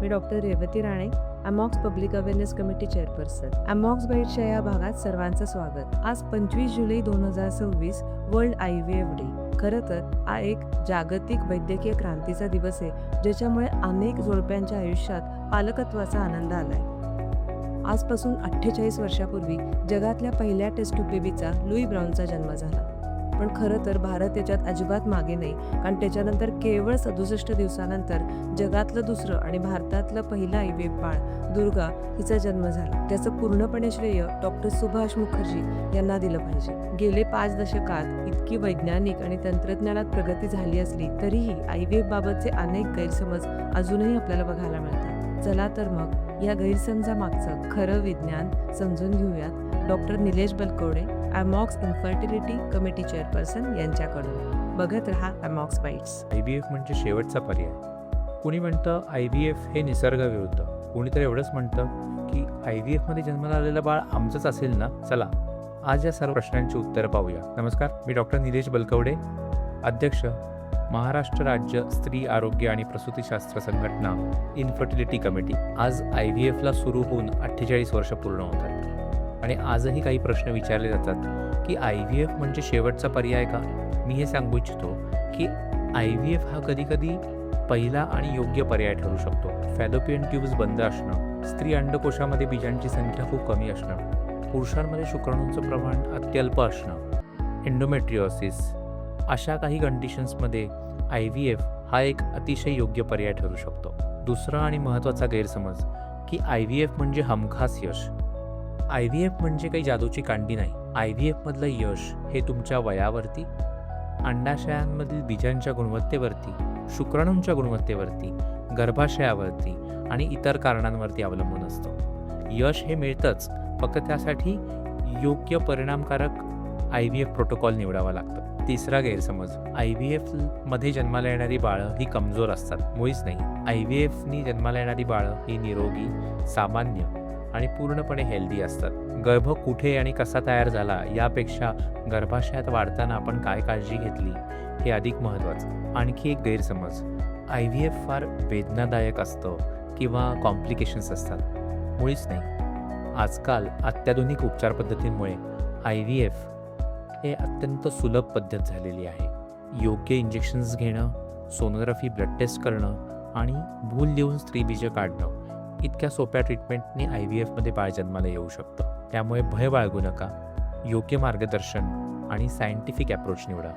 मी doctor Revati Rane, AMOGS public awareness committee chairperson. AMOGS बाईटच्या या भागात सर्वांचं स्वागत. आज 25 जुलै 2026 वर्ल्ड IVF डे. खरं तर हा एक जागतिक वैद्यकीय क्रांतीचा दिवस आहे, ज्याच्यामुळे अनेक जोडप्यांच्या आयुष्यात पालकत्वाचा आनंद आलाय. आजपासून 48 वर्षापूर्वी जगातल्या पहिल्या टेस्ट ट्यूब बेबीचा लुई ब्राऊनचा जन्म झाला. पण खरं तर भारत याच्यात अजिबात मागे नाही, कारण त्याच्यानंतर केवळ 67 दिवसानंतर जगातलं दुसरं आणि भारतातलं पहिलं IVF बाळ दुर्गा हिचा जन्म झाला. त्याचं पूर्णपणे श्रेय डॉक्टर सुभाष मुखर्जी यांना दिलं पाहिजे. गेले 5 दशकात इतकी वैज्ञानिक आणि तंत्रज्ञानात प्रगती झाली असली तरीही IVF बाबतचे अनेक गैरसमज अजूनही आपल्याला बघायला मिळतात. चला तर मग या गैरसमजामागचं खरं विज्ञान समजून घेऊयात doctor Nilesh Balkawade, AMOGS infertility committee chairperson यांच्याकडून. बघत रहा अमॉक्स बाईट्स. IVF म्हणजे शेवटचा पर्याय. कुणी म्हणतं IVF हे निसर्गाविरुद्ध, कुणीतरी एवढंच म्हणतं की IVF मध्ये जन्माला आलेलं बाळ आमचंच असेल ना. चला आज या सर्व प्रश्नांची उत्तरं पाहूया. नमस्कार, मी डॉक्टर निलेश बलकवडे, अध्यक्ष महाराष्ट्र राज्य स्त्री आरोग्य आणि प्रसूतीशास्त्र संघटना इन्फर्टिलिटी कमिटी. आज IVFला सुरू होऊन 48 वर्ष पूर्ण होत आहेत आणि आजही काही प्रश्न विचारले जातात की IVF म्हणजे शेवटचा पर्याय का. मी हे सांगू इच्छितो की IVF हा कधीकधी पहिला आणि योग्य पर्याय ठरू शकतो. फॅलोपियन ट्यूब्स बंद असणं, स्त्री अंडकोशामध्ये बीजांची संख्या खूप कमी असणं, पुरुषांमध्ये शुक्राणूंचं प्रमाण अत्यल्प असणं, एंडोमेट्रिओसिस, अशा काही कंडिशन्समध्ये IVF हा एक अतिशय योग्य पर्याय ठरू शकतो. दुसरा आणि महत्त्वाचा गैरसमज की IVF म्हणजे हमखास यश. IVF म्हणजे काही जादूची कांडी नाही. IVF मधलं यश हे तुमच्या वयावरती, अंडाशयांमधील बीजांच्या गुणवत्तेवरती, शुक्राणूंच्या गुणवत्तेवरती, गर्भाशयावरती आणि इतर कारणांवरती अवलंबून असतं. यश हे मिळतंच, फक्त त्यासाठी योग्य परिणामकारक IVF प्रोटोकॉल निवडावा लागतं. तिसरा गैरसमज, IVF मध्ये जन्माला येणारी बाळं ही कमजोर असतात. मुळीच नाही. IVFनी जन्माला येणारी बाळं ही निरोगी, सामान्य आणि पूर्णपणे हेल्दी असतात. गर्भ कुठे आणि कसा तयार झाला यापेक्षा गर्भाशयात वाढताना आपण काय काळजी घेतली हे अधिक महत्त्वाचं. आणखी एक गैरसमज, IVF फार वेदनादायक असतं किंवा कॉम्प्लिकेशन्स असतात. मुळीच नाही. आजकाल अत्याधुनिक उपचार पद्धतींमुळे IVF हे अत्यंत सुलभ पद्धत झालेली आहे. योग्य इंजेक्शन्स घेणं, सोनोग्राफी, ब्लड टेस्ट करणं आणि भूल देऊन स्त्रीबीजं काढणं, इतक्या सोप्या ट्रीटमेंटने IVF मध्ये बाळ जन्माला येऊ शकतं. त्यामुळे भय बाळगू नका. योग्य मार्गदर्शन आणि सायंटिफिक अप्रोच निवडा.